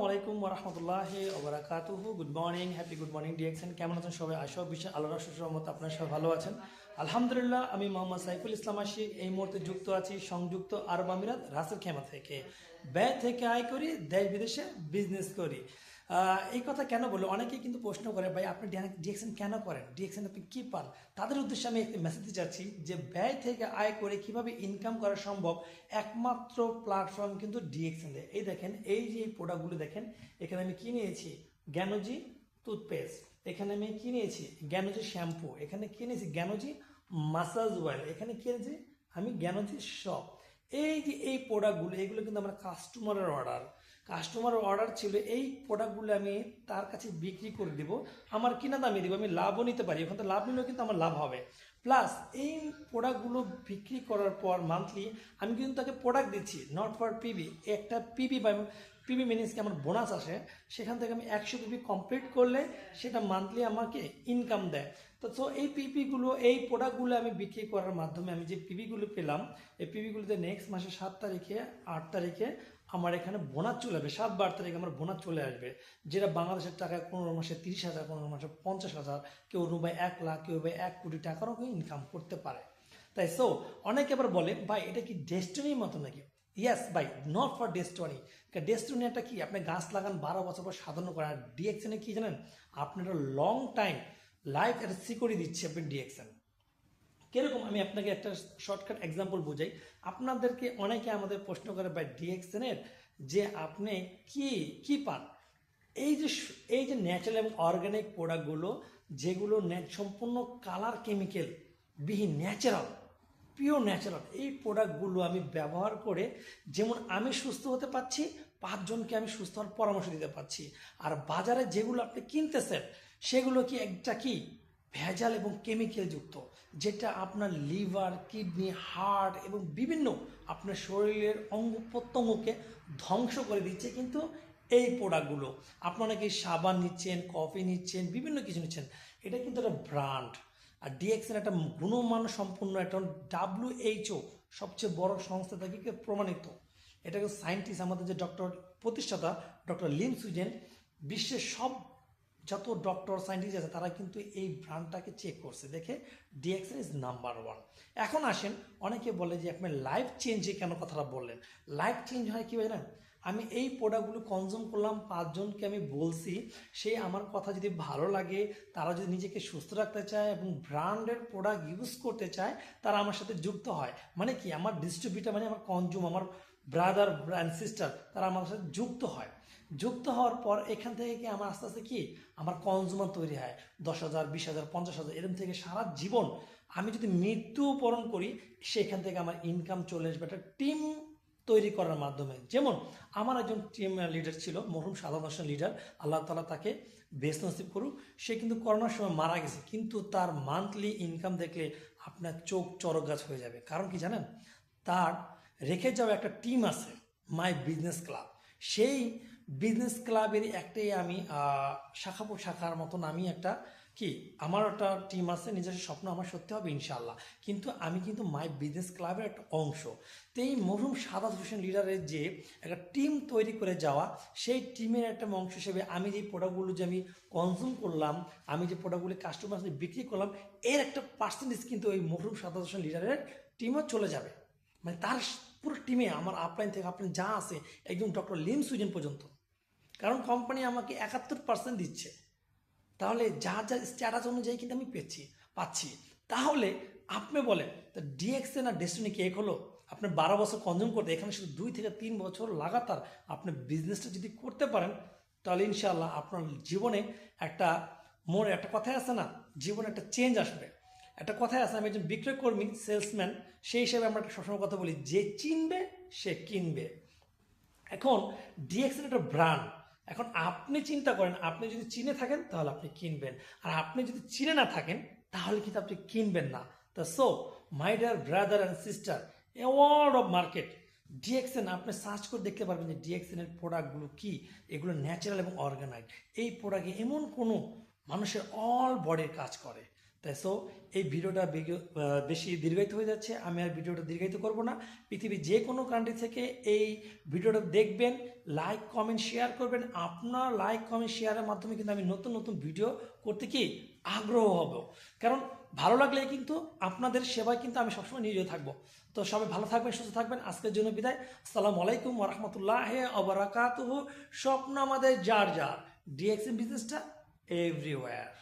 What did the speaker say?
আলাইকুম ওরহমতুল্লাহি ওবারাকাতুহু। Good morning, happy good morning DXN. কেমন আছেন সবাই? আশা বিশ্বাস আল্লাহর রাসূলের রহমতে আপনারা সবাই ভালো আছেন। আলহামদুলিল্লাহ, আমি মোহাম্মদ সাইফুল ইসলাম আশিক এই মুহূর্তে যুক্ত আছি সংযুক্ত আরব আমিরাত রাসেল খেমা থেকে। ব্যয় থেকে আয় করি, দেশ বিদেশে বিজনেস করি। এই কথা কেন বললো? অনেকেই কিন্তু প্রশ্ন করে, ভাই আপনি ডিএক্সএন কেন করেন, ডিএক্সএন আপনি কী পান? তাদের উদ্দেশ্যে আমি একটি মেসেজ দিতে চাচ্ছি যে ব্যয় থেকে আয় করে কিভাবে ইনকাম করা সম্ভব, একমাত্র প্ল্যাটফর্ম কিন্তু ডিএক্সএন। এই দেখেন, এই যে এই প্রোডাক্টগুলো দেখেন, এখানে আমি কি নিয়েছি? জ্ঞানজি টুথপেস্ট, এখানে আমি কি নিয়েছি? জ্ঞানজি শ্যাম্পু, এখানে কি নিয়েছি? জ্ঞানজি মাসাজ অয়েল, এখানে কি নিয়েছি? আমি জ্ঞানজি শপ। এই যে এই প্রোডাক্টগুলো, এগুলো কিন্তু আমার কাস্টমারের অর্ডার ছিল। এই প্রোডাক্টগুলো আমি তার কাছে বিক্রি করে দিব, আমার কিনা দামে দিব, আমি লাভও নিতে পারি। ওখান থেকে লাভ নিলেও কিন্তু আমার লাভ হবে। প্লাস এই প্রোডাক্টগুলো বিক্রি করার পর মান্থলি আমি কিন্তু তাকে প্রোডাক্ট দিচ্ছি, নট ফর পিবি। একটা পিবি বা পিবি মিনিসকে আমার বোনাস আসে, সেখান থেকে আমি 100 পিবি কমপ্লিট করলে সেটা মান্থলি আমাকে ইনকাম দেয়। তো এই পিপিগুলো, এই প্রোডাক্টগুলো আমি বিক্রি করার মাধ্যমে আমি যে পিপিগুলো পেলাম, এই পিপিগুলোতে নেক্সট মাসে 7 তারিখে 8 তারিখে আমার এখানে বোনাস চলে আসবে। 7 বা 8 তারিখে আমার বোনাস চলে আসবে, যেটা বাংলাদেশের টাকায় 15 মাসে 30,000, 15 মাসে 50,000, কেউ রুবাই 1 লাখ, কেউ রুবাই 1 কোটি টাকারও ইনকাম করতে পারে। তাই অনেকে আবার বলে, ভাই এটা কি ডেস্টিনির মতো নাকি? ইয়েস ভাই, নট ফর ডেস্টিনি। ডেস্টিনি একটা কি, আপনি গাছ লাগান 12 বছর পর সাধন করেন। আর ডিএক্সএনে কি জানেন, আপনার লং টাইম লাইফ একটা সিকিউরিটি দিচ্ছে আপনি ডিএক্সএন। কিরকম, আমি আপনাকে একটা শর্টকাট এক্সাম্পল বোঝাই। আপনাদেরকে অনেকে আমাদের প্রশ্ন করে, ভাই ডিএক্সএনের যে আপনি কি কি পান? এই যে ন্যাচারাল এবং অর্গানিক প্রোডাক্টগুলো, যেগুলো সম্পূর্ণ কালার কেমিক্যাল বিহীন, পিওর ন্যাচারাল, এই প্রোডাক্টগুলো আমি ব্যবহার করে যেমন আমি সুস্থ হতে পারছি, 5 জনকে আমি সুস্থ হওয়ার পরামর্শ দিতে পারছি। আর বাজারে যেগুলো আপনি কিনতেছেন সেগুলো কি একটা কি ভেজাল এবং কেমিক্যাল যুক্ত, যেটা আপনার লিভার, কিডনি, হার্ট এবং বিভিন্ন আপনার শরীরের অঙ্গ প্রত্যঙ্গকে ধ্বংস করে দিচ্ছে। কিন্তু এই প্রোডাক্টগুলো, আপনারা কি সাবান নিচ্ছেন, কফি নিচ্ছেন, বিভিন্ন কিছু নিচ্ছেন, এটা কিন্তু একটা ব্র্যান্ড। আর ডিএক্সএন একটা গুণমান সম্পূর্ণ একটা WHO সবচেয়ে বড় সংস্থা থেকে প্রমাণিত। এটাকে সায়েন্টিস্ট, আমাদের যে প্রতিষ্ঠাতা ডক্টর লিম সুইজেন, বিশ্বের সব যত ডক্টর সায়েন্টিস্ট আছে তারা কিন্তু এই ব্র্যান্ডটাকে চেক করছে, দেখে ডিএক্সএন ইজ নাম্বার 1। এখন আসেন, অনেকে বলে যে আপনি লাইফ চেঞ্জে কেন কথাটা বললেন? লাইফ চেঞ্জ হয় কি জানেন? আমি এই প্রোডাক্টগুলো কনজিউম করলাম, 5 জনকে আমি বলছি, সে আমার কথা যদি ভালো লাগে, তারা যদি নিজেকে সুস্থ রাখতে চায় এবং ব্র্যান্ডের প্রোডাক্ট ইউজ করতে চায়, তারা আমার সাথে যুক্ত হয়। মানে কি, আমার ডিস্ট্রিবিউটার মানে আমার আমার ব্রাদার অ্যান্ড সিস্টার, তারা আমার সাথে যুক্ত হয়। যুক্ত হওয়ার পর এখান থেকে কি আমার আস্তে আস্তে কি আমার কনজিউমার তৈরি হয়, 10,000, 20,000, 50,000, এরকম থেকে সারা জীবন আমি যদি মৃত্যুবরণ করি, সেখান থেকে আমার ইনকাম চলে আসবে একটা টিম তৈরি করার মাধ্যমে। যেমন আমার একজন টিম লিডার ছিল, মরহুম সাদাত হোসেন লিডার, আল্লাহ তালা তাকে বেশ নসিব করুক। সে কিন্তু করোনার সময় মারা গেছে, কিন্তু তার মান্থলি ইনকাম দেখলে আপনার চোখ চরক গাছ হয়ে যাবে। কারণ কি জানেন, তার রেখে যাওয়া একটা টিম আছে, মাই বিজনেস ক্লাব। সেই বিজনেস ক্লাবেরই একটাই আমি শাখার মতন আমি একটা কি, আমার একটা টিম আছে, নিজস্ব স্বপ্ন আমার সত্যি হবে ইনশাল্লাহ। কিন্তু আমি কিন্তু মাই বিজনেস ক্লাবের একটা অংশ। তো এই মরহুম সাদাত হোসেন লিডারের যে একটা টিম তৈরি করে যাওয়া, সেই টিমের একটা অংশ হিসেবে আমি যে প্রোডাক্টগুলো যে আমি কনজিউম করলাম, আমি যে প্রোডাক্টগুলো কাস্টমার বিক্রি করলাম, এর একটা পার্সেন্টেজ কিন্তু ওই মরহুম সাদাত হোসেন লিডারের টিমও চলে যাবে। মানে তার পুরো টিমে আমার আপলাইন থেকে আপলাইন যা আছে, একদম ডক্টর লিম সুইজেন পর্যন্ত। কারণ কোম্পানি আমাকে 71% দিচ্ছে, তাহলে যার যার স্ট্যাটাস অনুযায়ী কিন্তু আমি পাচ্ছি। তাহলে আপনি বলেন, তো ডিএক্সএন আর ডেস্টিনি কি এক হলো? আপনি 12 বছর কনজিউম করতে, এখানে শুধু 2 থেকে 3 বছর লাগাতার আপনি বিজনেসটা যদি করতে পারেন, তাহলে ইনশাআল্লাহ আপনার জীবনে একটা একটা কথাই আছে না, জীবনে একটা চেঞ্জ আসবে। একটা কথাই আছে, আমি একজন বিক্রয় কর্মী, সেলসম্যান, সেই হিসেবে আমরা একটা সবসময় কথা বলি, যে চিনবে সে কিনবে। এখন ডিএক্সএন একটা ব্র্যান্ড। এখন আপনি চিন্তা করেন, আপনি যদি চিনে থাকেন তাহলে আপনি কিনবেন, আর আপনি যদি চিনে না থাকেন তাহলে কিন্তু আপনি কিনবেন না। তা my dear brother and sister, award of market DXN, আপনি সার্চ করে দেখতে পারবেন যে ডিএক্সএন এর প্রোডাক্টগুলো কি, এগুলো ন্যাচারাল এবং অর্গানাইজ। এই প্রোডাক্টে এমন কোনো মানুষের অল বডির কাজ করে, তাই সো এই ভিডিওটা বেশি দীর্ঘায়িত হয়ে যাচ্ছে, আমি আর ভিডিওটা দীর্ঘায়িত করব না। পৃথিবীর যে কোনো কান্ট্রি থেকে এই ভিডিওটা দেখবেন, লাইক কমেন্ট শেয়ার করবেন। আপনার লাইক কমেন্ট শেয়ারের মাধ্যমে কিন্তু আমি নতুন নতুন ভিডিও করতে কি আগ্রহ হব, কারণ ভালো লাগলে কিন্তু আপনাদের সেবায় কিন্তু আমি সবসময় নিয়োজিত থাকবো। তো সবাই ভালো থাকবেন, সুস্থ থাকবেন। আজকের জন্য বিদায়। আসসালামু আলাইকুম ওয়া রাহমাতুল্লাহি ওয়া বারাকাতুহু। স্বপ্ন আমাদের যার যার, ডিএক্সএন বিজনেসটা এভরিওয়্যার।